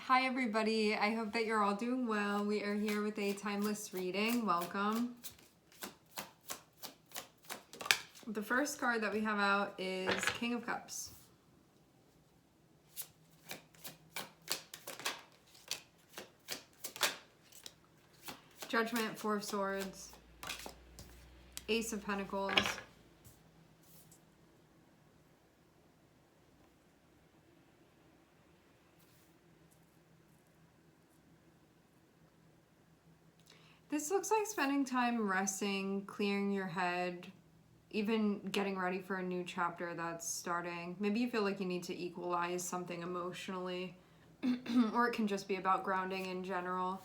Hi everybody, I hope that you're all doing well. We are here with a timeless reading. Welcome. The first card that we have out is King of Cups. Judgment, Four of Swords, Ace of Pentacles, this looks like spending time resting, clearing your head, even getting ready for a new chapter that's starting. Maybe you feel like you need to equalize something emotionally, or it can just be about grounding in general.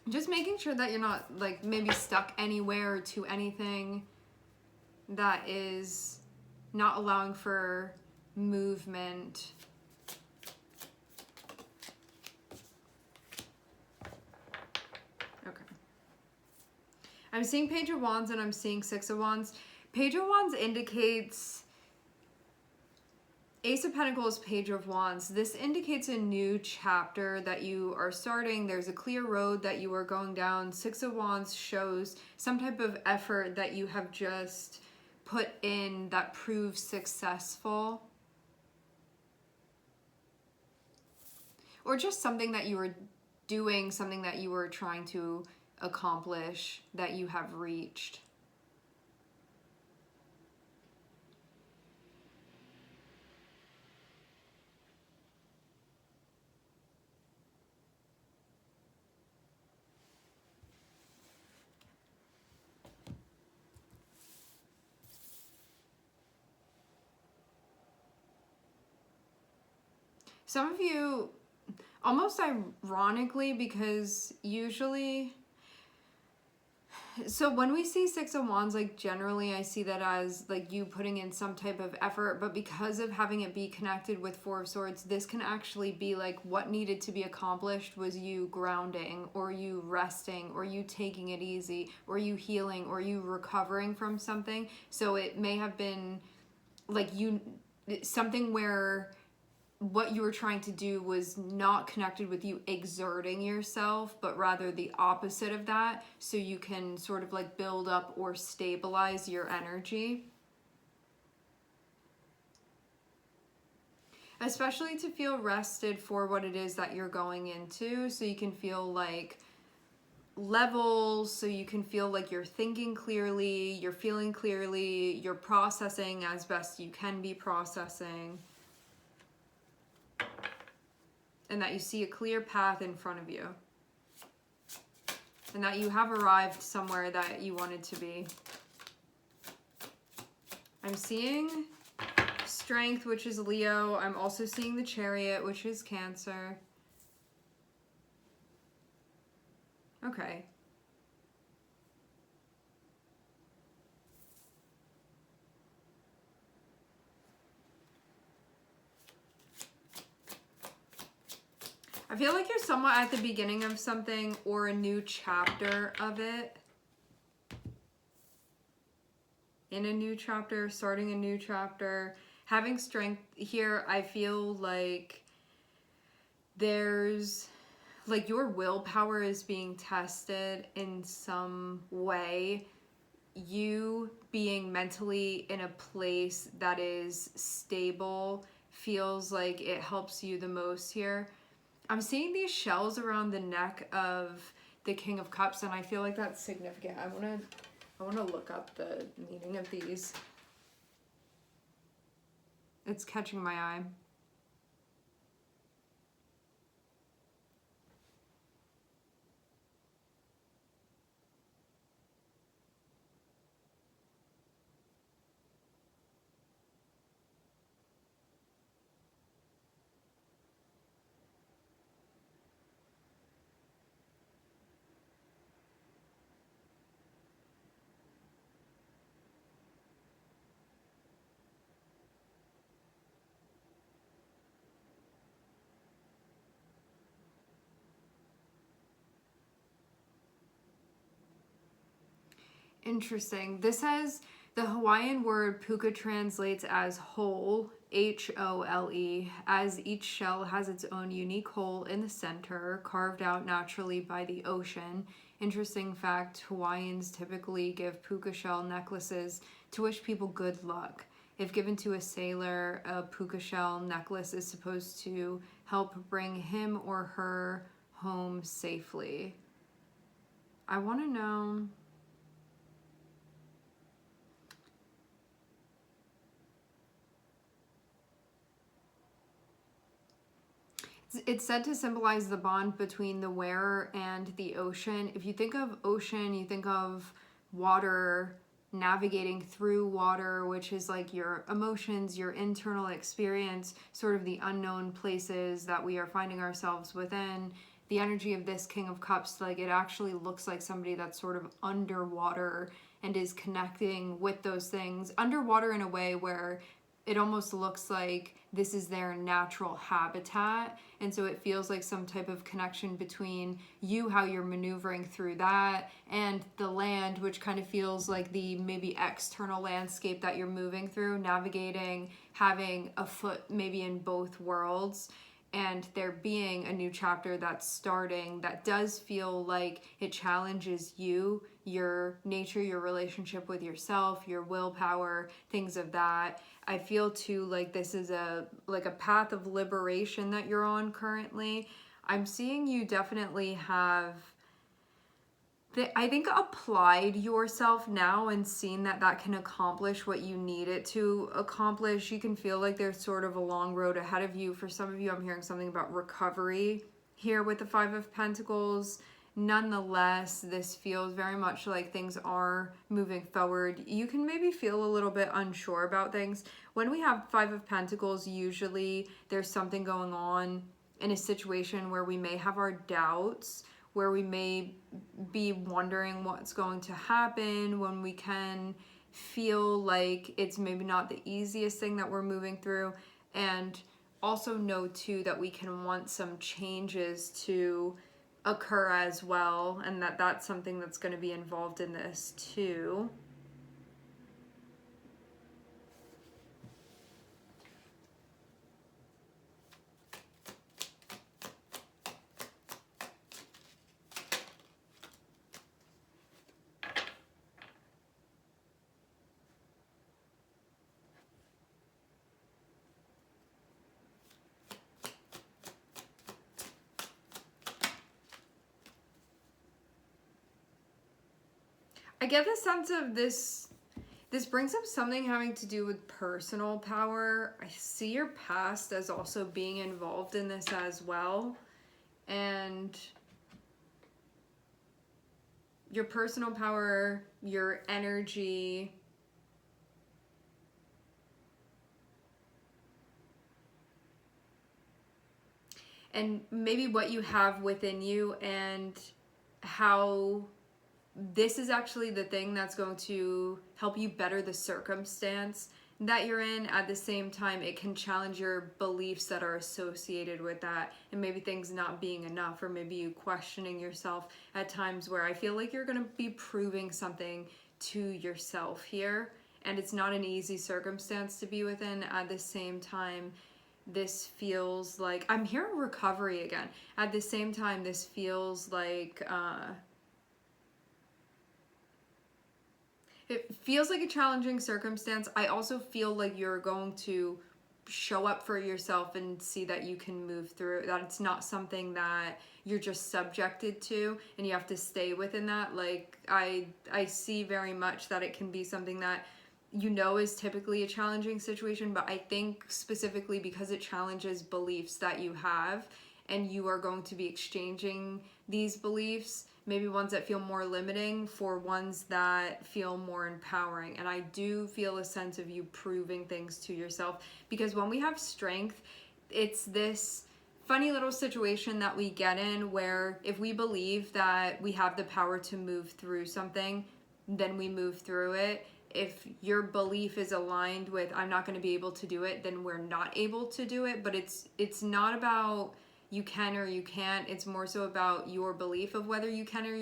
Just making sure that you're not like maybe stuck anywhere or to anything that is not allowing for movement. Okay. I'm seeing Page of Wands and I'm seeing Six of Wands. Page of Wands indicates Ace of Pentacles, Page of Wands. This indicates a new chapter that you are starting. There's a clear road that you are going down. Six of Wands shows some type of effort that you have just put in that proves successful. Or just something that you were doing, something that you were trying to accomplish that you have reached. Some of you, almost ironically, because usually, so when we see Six of Wands, like generally I see that as like you putting in some type of effort, but because of having it be connected with Four of Swords, this can actually be like what needed to be accomplished was you grounding, or you resting, or you taking it easy, or you healing, or you recovering from something. So it may have been like something where what you were trying to do was not connected with you exerting yourself, but rather the opposite of that, so you can sort of like build up or stabilize your energy. Especially to feel rested for what it is that you're going into, so you can feel like levels, so you can feel like you're thinking clearly, you're feeling clearly, you're processing as best you can be processing. And that you see a clear path in front of you. And that you have arrived somewhere that you wanted to be. I'm seeing Strength, which is Leo. I'm also seeing the Chariot, which is Cancer. Okay. I feel like you're somewhat at the beginning of something or a new chapter of it. In a new chapter, starting a new chapter. Having Strength here, I feel like there's, like your willpower is being tested in some way. You being mentally in a place that is stable feels like it helps you the most here. I'm seeing these shells around the neck of the King of Cups, and I feel like that's significant. I wanna look up the meaning of these. It's catching my eye. Interesting. This says The Hawaiian word puka translates as hole, Hole, as each shell has its own unique hole in the center, carved out naturally by the ocean. Interesting fact, Hawaiians typically give puka shell necklaces to wish people good luck. If given to a sailor, a puka shell necklace is supposed to help bring him or her home safely. I want to know... It's said to symbolize the bond between the wearer and the ocean. If you think of ocean, you think of water, navigating through water, which is like your emotions, your internal experience, sort of the unknown places that we are finding ourselves within. The energy of this King of Cups, like it actually looks like somebody that's sort of underwater and is connecting with those things. Underwater in a way where it almost looks like this is their natural habitat. And so it feels like some type of connection between you, how you're maneuvering through that, and the land, which kind of feels like the maybe external landscape that you're moving through, navigating, having a foot maybe in both worlds. And there being a new chapter that's starting that does feel like it challenges you, your nature, your relationship with yourself, your willpower, things of that. I feel too like this is a path of liberation that you're on currently. I'm seeing you definitely have, I think, applied yourself now and seen that that can accomplish what you need it to accomplish. You can feel like there's sort of a long road ahead of you. For some of you, I'm hearing something about recovery here with the Five of Pentacles. Nonetheless, this feels very much like things are moving forward. You can maybe feel a little bit unsure about things. When we have Five of Pentacles, usually there's something going on in a situation where we may have our doubts, where we may be wondering what's going to happen, when we can feel like it's maybe not the easiest thing that we're moving through. And also know too that we can want some changes to occur as well, and that's something that's going to be involved in this too. I get the sense of this brings up something having to do with personal power. I see your past as also being involved in this as well. And your personal power, your energy, and maybe what you have within you, and how this is actually the thing that's going to help you better the circumstance that you're in. At the same time, it can challenge your beliefs that are associated with that, and maybe things not being enough, or maybe you questioning yourself at times where I feel like you're going to be proving something to yourself here, and it's not an easy circumstance to be within. At the same time, this feels like, I'm hearing recovery again. At the same time, this feels like it feels like a challenging circumstance. I also feel like you're going to show up for yourself and see that you can move through it, that it's not something that you're just subjected to and you have to stay within that. Like I see very much that it can be something that you know is typically a challenging situation, but I think specifically because it challenges beliefs that you have, and you are going to be exchanging these beliefs, maybe ones that feel more limiting for ones that feel more empowering. And I do feel a sense of you proving things to yourself, because when we have strength, it's this funny little situation that we get in where if we believe that we have the power to move through something, then we move through it. If your belief is aligned with I'm not going to be able to do it, then we're not able to do it. But it's not about you can or you can't. It's more so about your belief of whether you can or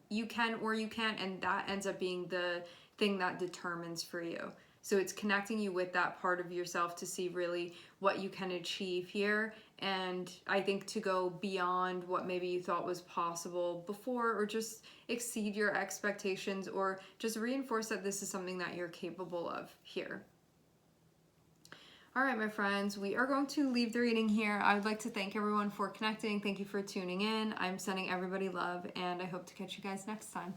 you can or you can't, and that ends up being the thing that determines for you. So it's connecting you with that part of yourself to see really what you can achieve here. And I think to go beyond what maybe you thought was possible before, or just exceed your expectations, or just reinforce that this is something that you're capable of here. All right, my friends, we are going to leave the reading here. I would like to thank everyone for connecting. Thank you for tuning in. I'm sending everybody love, and I hope to catch you guys next time.